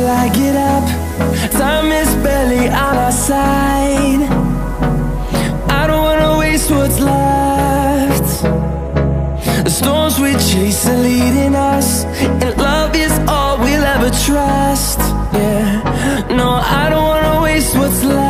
I get up, time is barely on our side. I don't wanna waste what's left. The storms we chase are leading us, and love is all we'll ever trust. Yeah, no, I don't wanna waste what's left.